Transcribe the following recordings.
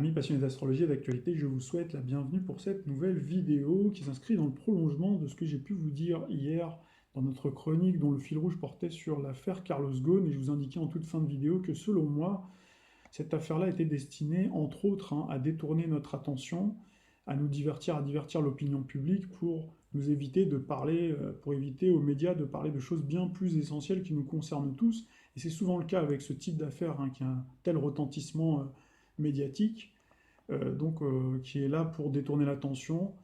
Amis passionnés d'astrologie et d'actualité, je vous souhaite la bienvenue pour cette nouvelle vidéo qui s'inscrit dans le prolongement de ce que j'ai pu vous dire hier dans notre chronique dont le fil rouge portait sur l'affaire Carlos Ghosn, et je vous indiquais en toute fin de vidéo que selon moi, cette affaire-là était destinée entre autres à détourner notre attention, à nous divertir, à divertir l'opinion publique pour nous éviter de parler, pour éviter aux médias de parler de choses bien plus essentielles qui nous concernent tous. Et c'est souvent le cas avec ce type d'affaires qui a un tel retentissement médiatique, qui est là pour détourner l'attention,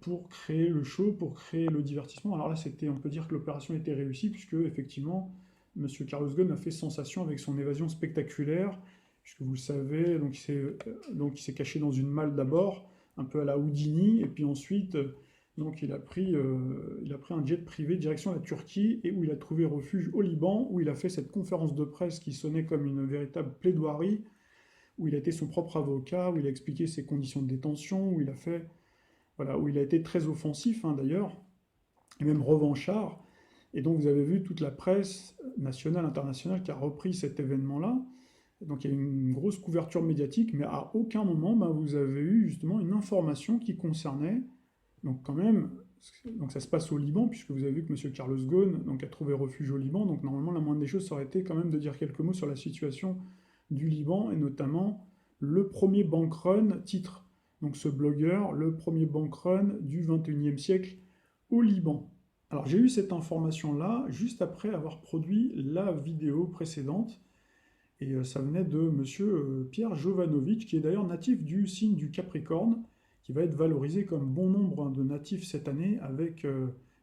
pour créer le show, pour créer le divertissement. Alors là, on peut dire que l'opération était réussie, puisque effectivement, M. Carlos Ghosn a fait sensation avec son évasion spectaculaire, puisque vous le savez, il s'est caché dans une malle d'abord, un peu à la Houdini, et puis ensuite, il a pris un jet privé direction la Turquie, et où il a trouvé refuge au Liban, où il a fait cette conférence de presse qui sonnait comme une véritable plaidoirie, où il a été son propre avocat, où il a expliqué ses conditions de détention, où il a été très offensif d'ailleurs, et même revanchard. Et donc vous avez vu toute la presse nationale, internationale qui a repris cet événement-là. Donc il y a eu une grosse couverture médiatique, mais à aucun moment vous avez eu justement une information qui concernait, donc quand même, donc ça se passe au Liban, puisque vous avez vu que M. Carlos Ghosn a trouvé refuge au Liban, donc normalement la moindre des choses ça aurait été quand même de dire quelques mots sur la situation du Liban, et notamment le premier bank run, titre donc ce blogueur, le premier bank run du 21e siècle au Liban. Alors j'ai eu cette information-là juste après avoir produit la vidéo précédente, et ça venait de monsieur Pierre Jovanovic, qui est d'ailleurs natif du signe du Capricorne, qui va être valorisé comme bon nombre de natifs cette année, avec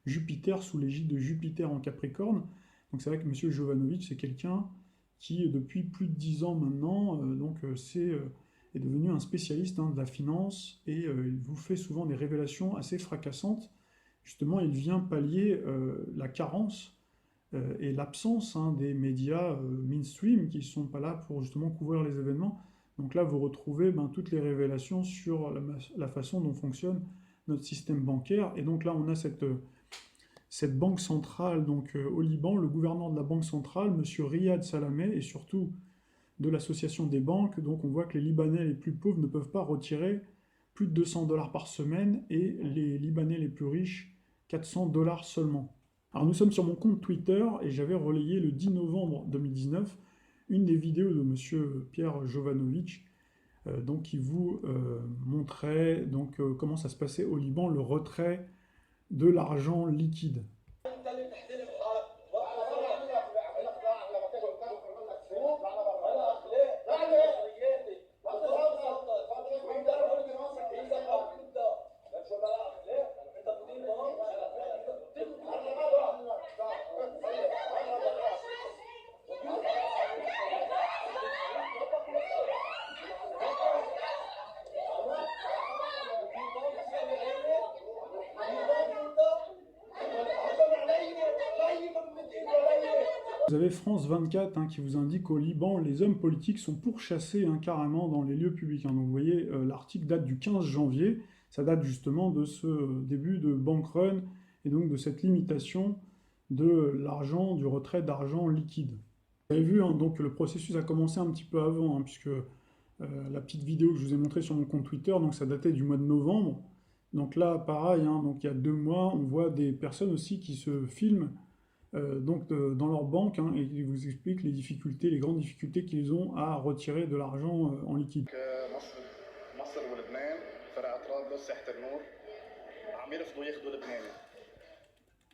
Jupiter, sous l'égide de Jupiter en Capricorne. Donc c'est vrai que monsieur Jovanovic, c'est quelqu'un qui, depuis plus de 10 ans maintenant, est devenu un spécialiste de la finance, et il vous fait souvent des révélations assez fracassantes. Justement, il vient pallier la carence et l'absence des médias mainstream qui ne sont pas là pour justement couvrir les événements. Donc là, vous retrouvez toutes les révélations sur la façon dont fonctionne notre système bancaire. Et donc là, on a cette banque centrale au Liban, le gouverneur de la banque centrale, M. Riyad Salameh, et surtout de l'association des banques. Donc on voit que les Libanais les plus pauvres ne peuvent pas retirer plus de 200 dollars par semaine, et les Libanais les plus riches, 400 dollars seulement. Alors nous sommes sur mon compte Twitter, et j'avais relayé le 10 novembre 2019 une des vidéos de M. Pierre Jovanovic, qui vous montrait comment ça se passait au Liban, le retrait de l'argent liquide. Vous avez France 24 qui vous indique qu'au Liban, les hommes politiques sont pourchassés carrément dans les lieux publics. Donc vous voyez, l'article date du 15 janvier, ça date justement de ce début de bank run, et donc de cette limitation de l'argent, du retrait d'argent liquide. Vous avez vu, donc le processus a commencé un petit peu avant, puisque la petite vidéo que je vous ai montrée sur mon compte Twitter, donc ça datait du mois de novembre. Donc là, pareil, donc il y a 2 mois, on voit des personnes aussi qui se filment dans leur banque, et ils vous expliquent les grandes difficultés qu'ils ont à retirer de l'argent en liquide.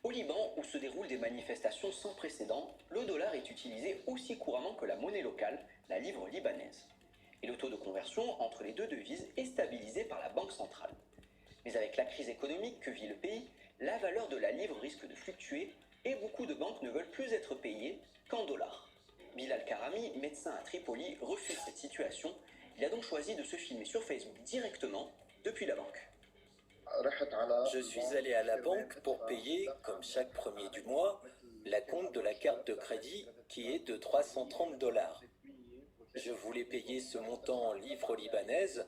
Au Liban, où se déroulent des manifestations sans précédent, le dollar est utilisé aussi couramment que la monnaie locale, la livre libanaise. Et le taux de conversion entre les deux devises est stabilisé par la banque centrale. Mais avec la crise économique que vit le pays, la valeur de la livre risque de fluctuer, et beaucoup de banques ne veulent plus être payées qu'en dollars. Bilal Karami, médecin à Tripoli, refuse cette situation. Il a donc choisi de se filmer sur Facebook directement depuis la banque. Je suis allé à la banque pour payer, comme chaque premier du mois, l'acompte de la carte de crédit qui est de 330 dollars. Je voulais payer ce montant en livres libanaises,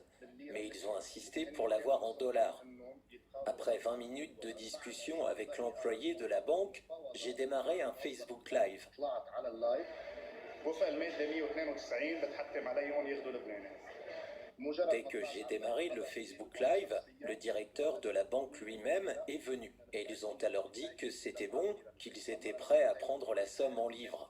mais ils ont insisté pour l'avoir en dollars. Après 20 minutes de discussion avec l'employé de la banque, j'ai démarré un Facebook Live. Dès que j'ai démarré le Facebook Live, le directeur de la banque lui-même est venu. Et ils ont alors dit que c'était bon, qu'ils étaient prêts à prendre la somme en livres.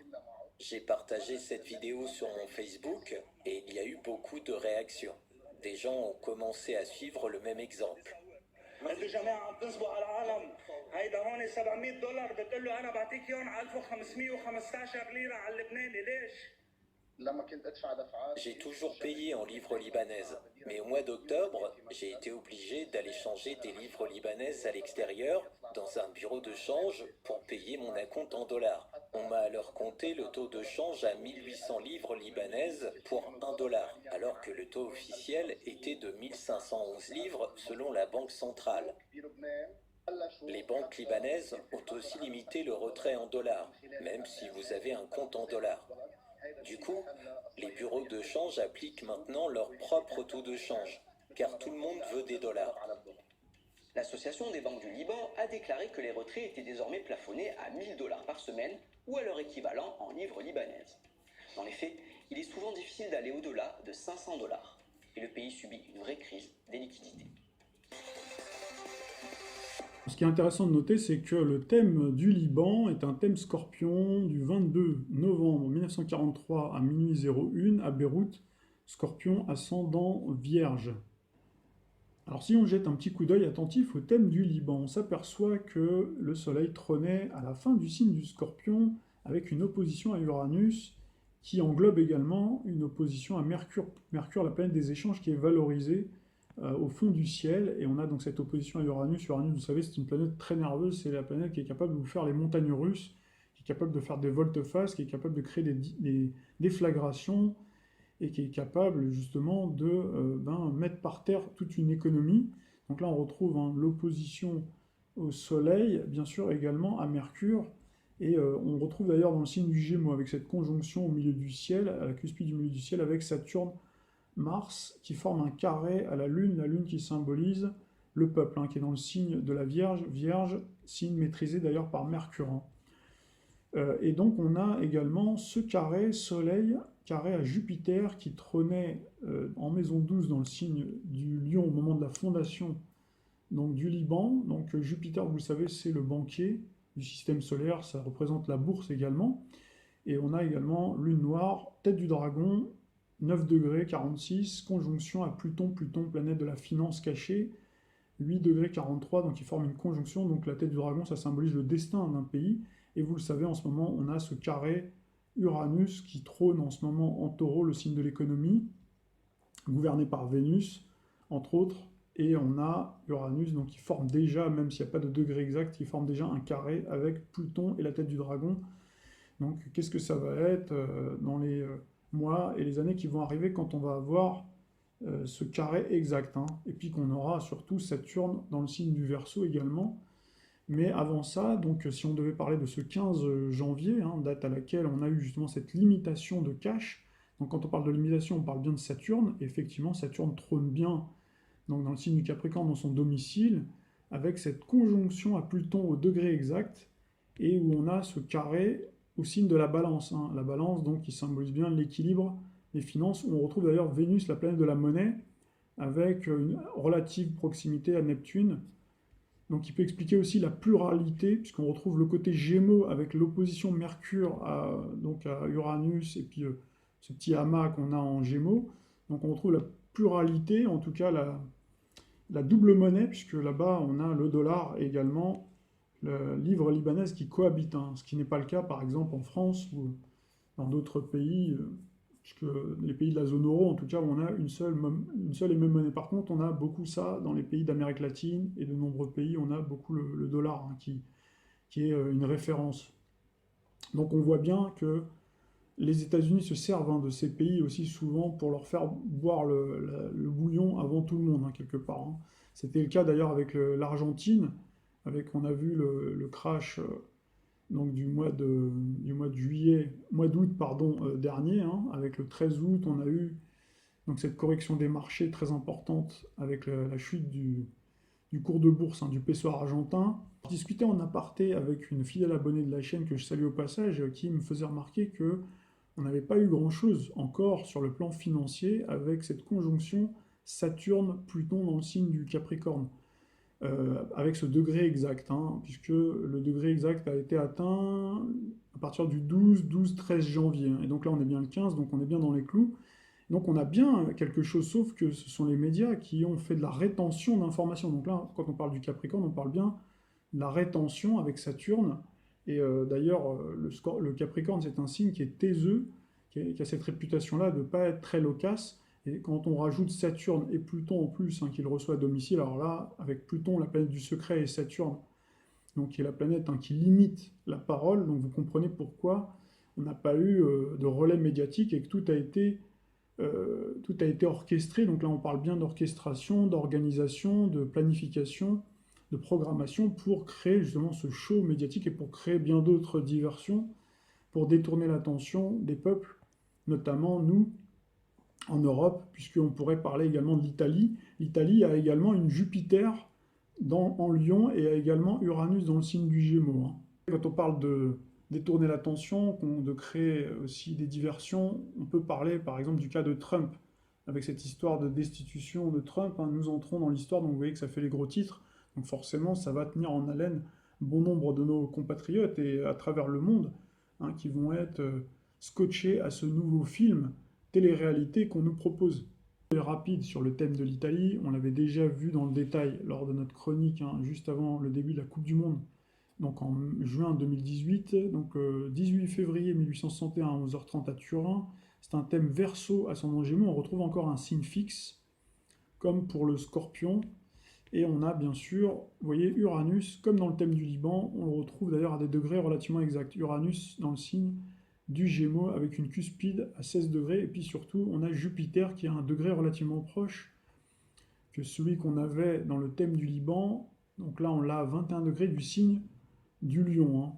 J'ai partagé cette vidéo sur mon Facebook et il y a eu beaucoup de réactions. Des gens ont commencé à suivre le même exemple. انتوا جماعه عم تنصبوا على العالم. هيدا هون $700 بتقول له انا بعطيك اياهم 1515 ليره على اللبناني ليش؟ J'ai toujours payé en livres libanaises, mais au mois d'octobre, j'ai été obligé d'aller changer des livres libanaises à l'extérieur, dans un bureau de change, pour payer mon acompte en dollars. On m'a alors compté le taux de change à 1800 livres libanaises pour $1, alors que le taux officiel était de 1511 livres selon la banque centrale. Les banques libanaises ont aussi limité le retrait en dollars, même si vous avez un compte en dollars. Du coup, les bureaux de change appliquent maintenant leur propre taux de change, car tout le monde veut des dollars. L'Association des banques du Liban a déclaré que les retraits étaient désormais plafonnés à $1000 par semaine ou à leur équivalent en livres libanaises. Dans les faits, il est souvent difficile d'aller au-delà de $500 et le pays subit une vraie crise des liquidités. Ce qui est intéressant de noter, c'est que le thème du Liban est un thème scorpion du 22 novembre 1943 à minuit 01 à Beyrouth, scorpion ascendant vierge. Alors si on jette un petit coup d'œil attentif au thème du Liban, on s'aperçoit que le soleil trônait à la fin du signe du scorpion avec une opposition à Uranus qui englobe également une opposition à Mercure. Mercure, la planète des échanges qui est valorisée au fond du ciel, et on a donc cette opposition à Uranus. Uranus, vous savez, c'est une planète très nerveuse, c'est la planète qui est capable de vous faire les montagnes russes, qui est capable de faire des volte-face, qui est capable de créer des déflagrations, et qui est capable justement de mettre par terre toute une économie. Donc là, on retrouve l'opposition au Soleil, bien sûr également à Mercure, et on retrouve d'ailleurs dans le signe du Gémeaux, avec cette conjonction au milieu du ciel, à la cuspide du milieu du ciel, avec Saturne, Mars, qui forme un carré à la Lune qui symbolise le peuple, qui est dans le signe de la Vierge, signe maîtrisé d'ailleurs par Mercure. Et donc on a également ce carré Soleil, carré à Jupiter, qui trônait en maison 12 dans le signe du Lion au moment de la fondation donc, du Liban. Donc Jupiter, vous le savez, c'est le banquier du système solaire, ça représente la bourse également. Et on a également Lune noire, tête du dragon, 9 degrés 46, conjonction à Pluton, planète de la finance cachée, 8 degrés 43, donc il forme une conjonction, donc la tête du dragon, ça symbolise le destin d'un pays, et vous le savez, en ce moment, on a ce carré Uranus qui trône en ce moment en Taureau, le signe de l'économie, gouverné par Vénus, entre autres, et on a Uranus, donc qui forme déjà, même s'il n'y a pas de degré exact, il forme déjà un carré avec Pluton et la tête du dragon. Donc qu'est-ce que ça va être dans les mois et les années qui vont arriver quand on va avoir ce carré exact, et puis qu'on aura surtout Saturne dans le signe du Verseau également. Mais avant ça, donc si on devait parler de ce 15 janvier, date à laquelle on a eu justement cette limitation de cash, donc quand on parle de limitation, on parle bien de Saturne. Effectivement, Saturne trône bien donc dans le signe du Capricorne, dans son domicile, avec cette conjonction à Pluton au degré exact, et où on a ce carré au signe de la Balance. La Balance, donc, qui symbolise bien l'équilibre des finances, où on retrouve d'ailleurs Vénus, la planète de la monnaie, avec une relative proximité à Neptune, donc qui peut expliquer aussi la pluralité, puisqu'on retrouve le côté Gémeaux avec l'opposition Mercure donc à Uranus, et puis ce petit amas qu'on a en Gémeaux. Donc on retrouve la pluralité, en tout cas la double monnaie, puisque là-bas on a le dollar et également le livre libanais qui cohabitent, ce qui n'est pas le cas par exemple en France ou dans d'autres pays, puisque les pays de la zone euro, en tout cas, on a une seule et même monnaie. Par contre, on a beaucoup ça dans les pays d'Amérique latine et de nombreux pays, on a beaucoup le dollar qui est une référence. Donc on voit bien que les États-Unis se servent de ces pays aussi souvent pour leur faire boire le bouillon avant tout le monde, quelque part. C'était le cas d'ailleurs avec l'Argentine, on a vu le crash donc du mois de d'août dernier, avec le 13 août, on a eu donc cette correction des marchés très importante avec la chute du cours de bourse du peso argentin. Je discutais en aparté avec une fidèle abonnée de la chaîne que je salue au passage, qui me faisait remarquer que on n'avait pas eu grand-chose encore sur le plan financier avec cette conjonction Saturne-Pluton dans le signe du Capricorne. Avec ce degré exact, hein, puisque le degré exact a été atteint à partir du 12-13 janvier. Hein, et donc là, on est bien le 15, donc on est bien dans les clous. Donc on a bien quelque chose, sauf que ce sont les médias qui ont fait de la rétention d'informations. Donc là, quand on parle du Capricorne, on parle bien de la rétention avec Saturne. Et d'ailleurs, le Capricorne, c'est un signe qui est taiseux, qui a cette réputation-là de ne pas être très loquace. Et quand on rajoute Saturne et Pluton en plus, hein, qu'il reçoit à domicile, alors là, avec Pluton, la planète du secret, et Saturne, donc qui est la planète hein, qui limite la parole, donc vous comprenez pourquoi on n'a pas eu de relais médiatique et que tout a été orchestré. Donc là, on parle bien d'orchestration, d'organisation, de planification, de programmation pour créer justement ce show médiatique et pour créer bien d'autres diversions, pour détourner l'attention des peuples, notamment nous, en Europe, puisqu'on pourrait parler également de l'Italie. L'Italie a également une Jupiter en Lion et a également Uranus dans le signe du Gémeaux. Hein. Quand on parle de détourner l'attention, de créer aussi des diversions, on peut parler par exemple du cas de Trump, avec cette histoire de destitution de Trump. Hein, nous entrons dans l'histoire, donc vous voyez que ça fait les gros titres, donc forcément ça va tenir en haleine bon nombre de nos compatriotes et à travers le monde, hein, qui vont être scotchés à ce nouveau film télé-réalité qu'on nous propose. Rapide sur le thème de l'Italie, on l'avait déjà vu dans le détail lors de notre chronique, hein, juste avant le début de la Coupe du Monde, donc en juin 2018, donc 18 février 1861 à 11h30 à Turin. C'est un thème Verseau ascendant Gémeaux, on retrouve encore un signe fixe, comme pour le Scorpion, et on a bien sûr, vous voyez, Uranus, comme dans le thème du Liban, on le retrouve d'ailleurs à des degrés relativement exacts. Uranus dans le signe du Gémeaux avec une cuspide à 16 degrés, et puis surtout on a Jupiter qui a un degré relativement proche que celui qu'on avait dans le thème du Liban, donc là on l'a à 21 degrés du signe du Lion. Hein.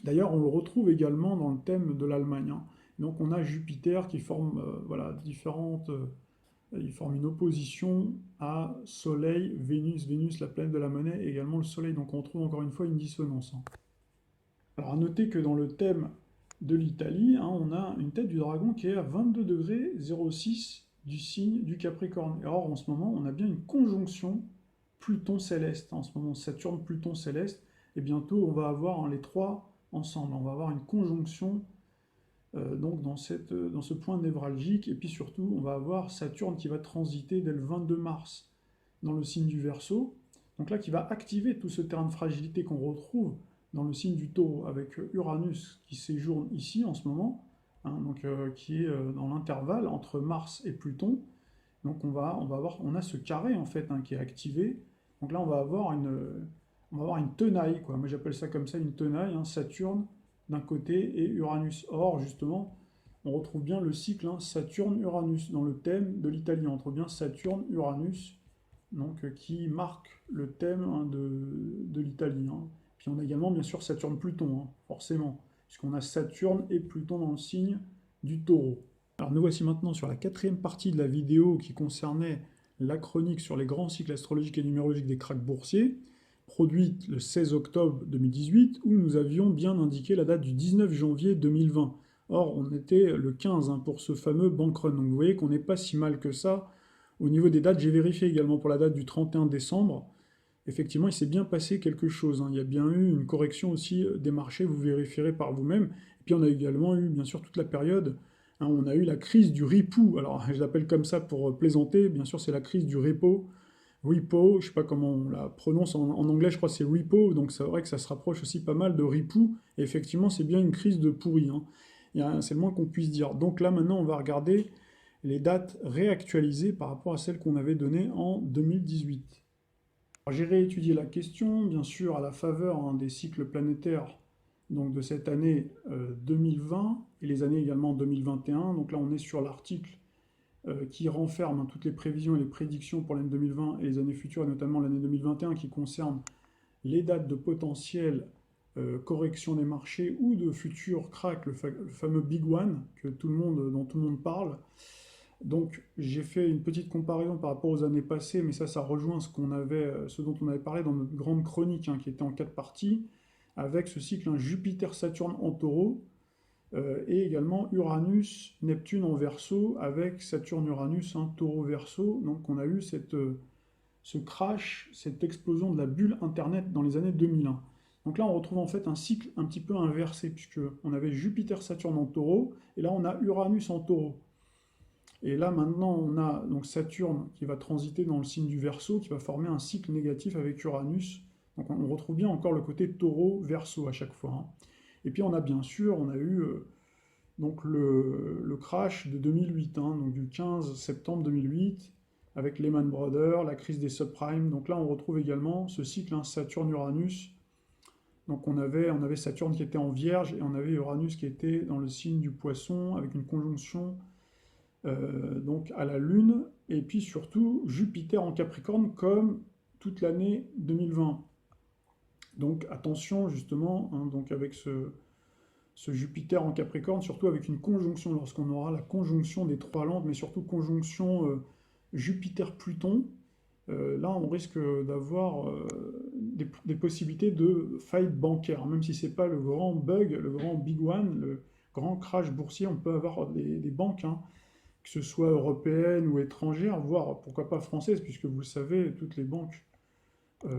D'ailleurs on le retrouve également dans le thème de l'Allemagne. Hein. Donc on a Jupiter qui forme il forme une opposition à Soleil, Vénus, la planète de la monnaie, et également le Soleil, donc on retrouve encore une fois une dissonance. Hein. Alors à noter que dans le thème de l'Italie, hein, on a une tête du dragon qui est à 22 degrés 06 du signe du Capricorne. Et or, en ce moment, on a bien une conjonction Pluton céleste. En ce moment, Saturne, Pluton céleste. Et bientôt, on va avoir hein, les trois ensemble. On va avoir une conjonction donc dans ce point névralgique. Et puis surtout, on va avoir Saturne qui va transiter dès le 22 mars dans le signe du Verseau. Donc là, qui va activer tout ce terrain de fragilité qu'on retrouve dans le signe du Taureau, avec Uranus qui séjourne ici en ce moment, hein, donc, qui est dans l'intervalle entre Mars et Pluton. Donc on a ce carré en fait hein, qui est activé. Donc là on va avoir une tenaille, quoi. Moi j'appelle ça comme ça une tenaille, hein, Saturne d'un côté et Uranus. Or justement, on retrouve bien le cycle hein, Saturne-Uranus dans le thème de l'Italie. On retrouve bien Saturne-Uranus, donc qui marque le thème hein, de l'Italie. Hein. Puis on a également bien sûr Saturne-Pluton, hein, forcément, puisqu'on a Saturne et Pluton dans le signe du Taureau. Alors nous voici maintenant sur la quatrième partie de la vidéo qui concernait la chronique sur les grands cycles astrologiques et numérologiques des krachs boursiers, produite le 16 octobre 2018, où nous avions bien indiqué la date du 19 janvier 2020. Or, on était le 15 hein, pour ce fameux bank run. Donc vous voyez qu'on n'est pas si mal que ça. Au niveau des dates, j'ai vérifié également pour la date du 31 décembre. Effectivement, il s'est bien passé quelque chose. Hein. Il y a bien eu une correction aussi des marchés, vous vérifierez par vous-même. Et puis on a également eu, bien sûr, toute la période, hein, on a eu la crise du repo. Alors, je l'appelle comme ça pour plaisanter. Bien sûr, c'est la crise du repo. Repo, je ne sais pas comment on la prononce en anglais, je crois que c'est repo. Donc c'est vrai que ça se rapproche aussi pas mal de ripou. Et effectivement, c'est bien une crise de pourri. Hein. C'est le moins qu'on puisse dire. Donc là, maintenant, on va regarder les dates réactualisées par rapport à celles qu'on avait données en 2018. J'ai réétudié la question, bien sûr, à la faveur hein, des cycles planétaires donc de cette année 2020 et les années également 2021. Donc là, on est sur l'article qui renferme hein, toutes les prévisions et les prédictions pour l'année 2020 et les années futures, et notamment l'année 2021 qui concerne les dates de potentielle correction des marchés ou de futurs cracks, le fameux Big One dont tout le monde parle. Donc j'ai fait une petite comparaison par rapport aux années passées, mais ça rejoint ce dont on avait parlé dans notre grande chronique, hein, qui était en 4 parties, avec ce cycle hein, Jupiter-Saturne en Taureau, et également Uranus, Neptune en Verseau, avec Saturne-Uranus, hein, Taureau-Verseau. Donc on a eu ce crash, cette explosion de la bulle Internet dans les années 2001. Donc là, on retrouve en fait un cycle un petit peu inversé, puisque on avait Jupiter-Saturne en Taureau, et là on a Uranus en Taureau. Et là maintenant, on a donc Saturne qui va transiter dans le signe du Verseau, qui va former un cycle négatif avec Uranus. Donc on retrouve bien encore le côté Taureau-Verseau à chaque fois, hein. Et puis on a bien sûr, on a eu donc le crash de 2008, hein, donc du 15 septembre 2008, avec Lehman Brothers, la crise des subprimes. Donc là, on retrouve également ce cycle, hein, Saturne-Uranus. Donc on avait Saturne qui était en Vierge et on avait Uranus qui était dans le signe du Poisson avec une conjonction donc à la Lune, et puis surtout Jupiter en Capricorne comme toute l'année 2020. Donc attention justement, hein, donc avec ce Jupiter en Capricorne, surtout avec une conjonction, lorsqu'on aura la conjonction des trois landes, mais surtout conjonction Jupiter-Pluton, là on risque d'avoir des possibilités de faillite bancaire, même si ce n'est pas le grand bug, le grand big one, le grand crash boursier. On peut avoir des banques, hein, que ce soit européennes ou étrangères, voire pourquoi pas françaises, puisque vous le savez, toutes les banques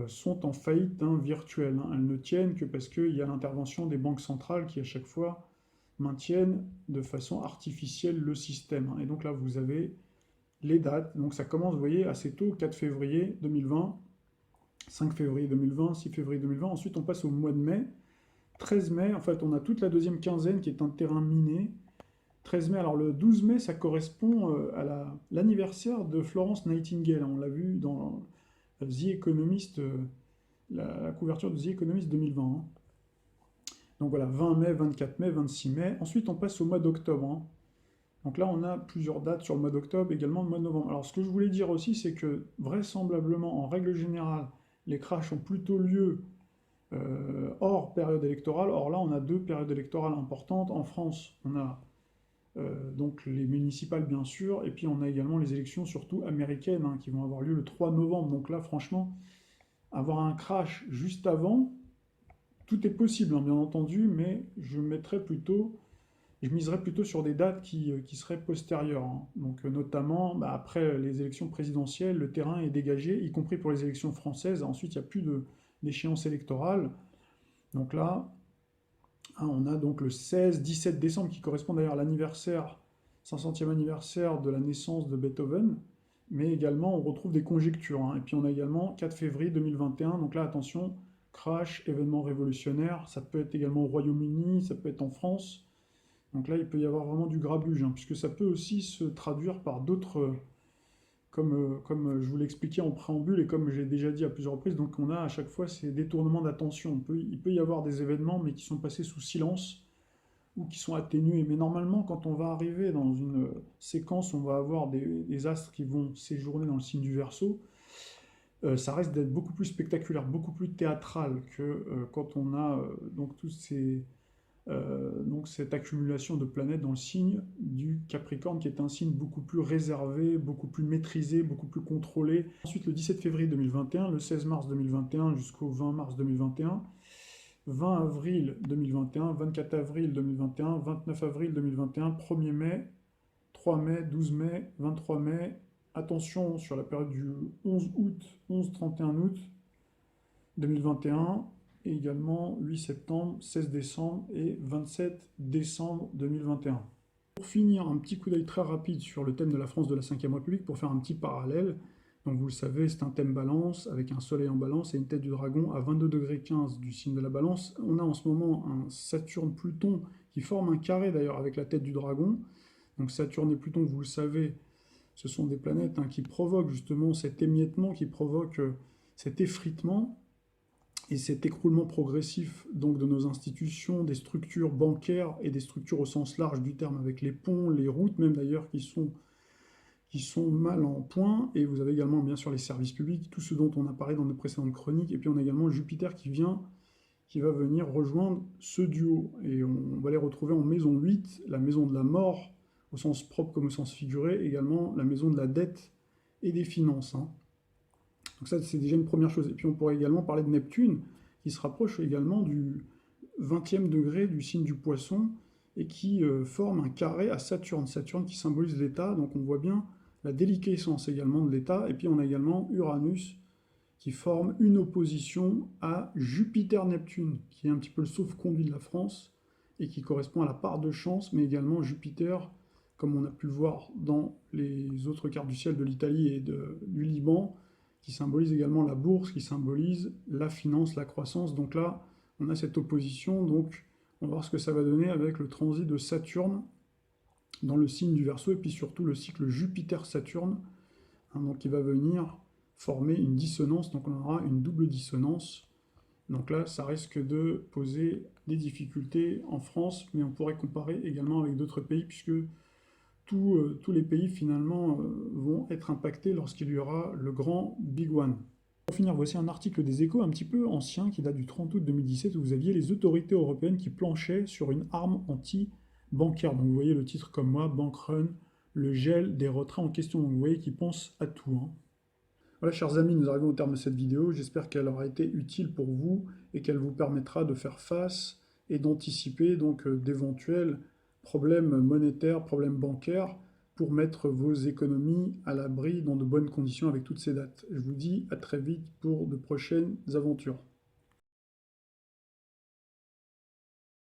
sont en faillite, hein, virtuelle, hein. Elles ne tiennent que parce qu'il y a l'intervention des banques centrales qui à chaque fois maintiennent de façon artificielle le système, hein. Et donc là vous avez les dates, donc ça commence, vous voyez, assez tôt, 4 février 2020, 5 février 2020, 6 février 2020, ensuite on passe au mois de mai, 13 mai, en fait on a toute la deuxième quinzaine qui est un terrain miné. 13 mai, alors le 12 mai, ça correspond à l'anniversaire de Florence Nightingale. On l'a vu dans The Economist, la couverture de The Economist 2020, hein. Donc voilà, 20 mai, 24 mai, 26 mai. Ensuite, on passe au mois d'octobre, hein. Donc là, on a plusieurs dates sur le mois d'octobre, également le mois de novembre. Alors ce que je voulais dire aussi, c'est que vraisemblablement, en règle générale, les crashs ont plutôt lieu hors période électorale. Or là, on a deux périodes électorales importantes. En France, on a donc les municipales bien sûr, et puis on a également les élections surtout américaines, hein, qui vont avoir lieu le 3 novembre. Donc là franchement, avoir un crash juste avant, tout est possible, hein, bien entendu, mais je miserais plutôt sur des dates qui seraient postérieures, hein. Donc notamment, après les élections présidentielles, le terrain est dégagé, y compris pour les élections françaises. Ensuite, il n'y a plus d'échéance électorale. Donc là, hein, on a donc le 16-17 décembre, qui correspond d'ailleurs à l'anniversaire, 500e anniversaire de la naissance de Beethoven, mais également on retrouve des conjectures, hein. Et puis on a également 4 février 2021, donc là attention, crash, événement révolutionnaire, ça peut être également au Royaume-Uni, ça peut être en France. Donc là il peut y avoir vraiment du grabuge, hein, puisque ça peut aussi se traduire par d'autres, comme je vous l'expliquais en préambule et comme j'ai déjà dit à plusieurs reprises, donc on a à chaque fois ces détournements d'attention. Il peut y avoir des événements mais qui sont passés sous silence ou qui sont atténués. Mais normalement, quand on va arriver dans une séquence, on va avoir des astres qui vont séjourner dans le signe du Verseau, ça risque d'être beaucoup plus spectaculaire, beaucoup plus théâtral que quand on a donc donc cette accumulation de planètes dans le signe du Capricorne, qui est un signe beaucoup plus réservé, beaucoup plus maîtrisé, beaucoup plus contrôlé. Ensuite, le 17 février 2021, le 16 mars 2021 jusqu'au 20 mars 2021, 20 avril 2021, 24 avril 2021, 29 avril 2021, 1er mai, 3 mai, 12 mai, 23 mai. Attention sur la période du 11 août, 11-31 août 2021, et également 8 septembre, 16 décembre et 27 décembre 2021. Pour finir, un petit coup d'œil très rapide sur le thème de la France de la 5e République pour faire un petit parallèle. Donc vous le savez, c'est un thème balance avec un soleil en balance et une tête du dragon à 22 degrés 15 du signe de la balance. On a en ce moment un Saturne-Pluton qui forme un carré d'ailleurs avec la tête du dragon. Donc Saturne et Pluton, vous le savez, ce sont des planètes, hein, qui provoquent justement cet émiettement, qui provoquent cet effritement et cet écroulement progressif donc de nos institutions, des structures bancaires et des structures au sens large du terme, avec les ponts, les routes même d'ailleurs, qui sont mal en point. Et vous avez également bien sûr les services publics, tout ce dont on a parlé dans nos précédentes chroniques. Et puis on a également Jupiter qui va venir rejoindre ce duo. Et on va les retrouver en maison 8, la maison de la mort, au sens propre comme au sens figuré, également la maison de la dette et des finances, hein. Donc ça, c'est déjà une première chose. Et puis on pourrait également parler de Neptune, qui se rapproche également du 20e degré du signe du Poisson, et qui forme un carré à Saturne. Saturne qui symbolise l'État, donc on voit bien la déliquescence également de l'État. Et puis on a également Uranus qui forme une opposition à Jupiter-Neptune, qui est un petit peu le sauf-conduit de la France, et qui correspond à la part de chance, mais également Jupiter, comme on a pu le voir dans les autres cartes du ciel de l'Italie et du Liban, qui symbolise également la bourse, qui symbolise la finance, la croissance. Donc là, on a cette opposition, donc on va voir ce que ça va donner avec le transit de Saturne dans le signe du Verseau, et puis surtout le cycle Jupiter-Saturne, hein, donc qui va venir former une dissonance, donc on aura une double dissonance. Donc là, ça risque de poser des difficultés en France, mais on pourrait comparer également avec d'autres pays, puisque tous les pays finalement vont être impactés lorsqu'il y aura le grand Big One. Pour finir, voici un article des Échos un petit peu ancien qui date du 30 août 2017 où vous aviez les autorités européennes qui planchaient sur une arme anti-bancaire. Donc vous voyez le titre comme moi, Bank Run, le gel des retraits en question. Donc vous voyez qu'ils pensent à tout, hein. Voilà, chers amis, nous arrivons au terme de cette vidéo. J'espère qu'elle aura été utile pour vous et qu'elle vous permettra de faire face et d'anticiper donc d'éventuels problèmes monétaires, problèmes bancaires, pour mettre vos économies à l'abri dans de bonnes conditions avec toutes ces dates. Je vous dis à très vite pour de prochaines aventures.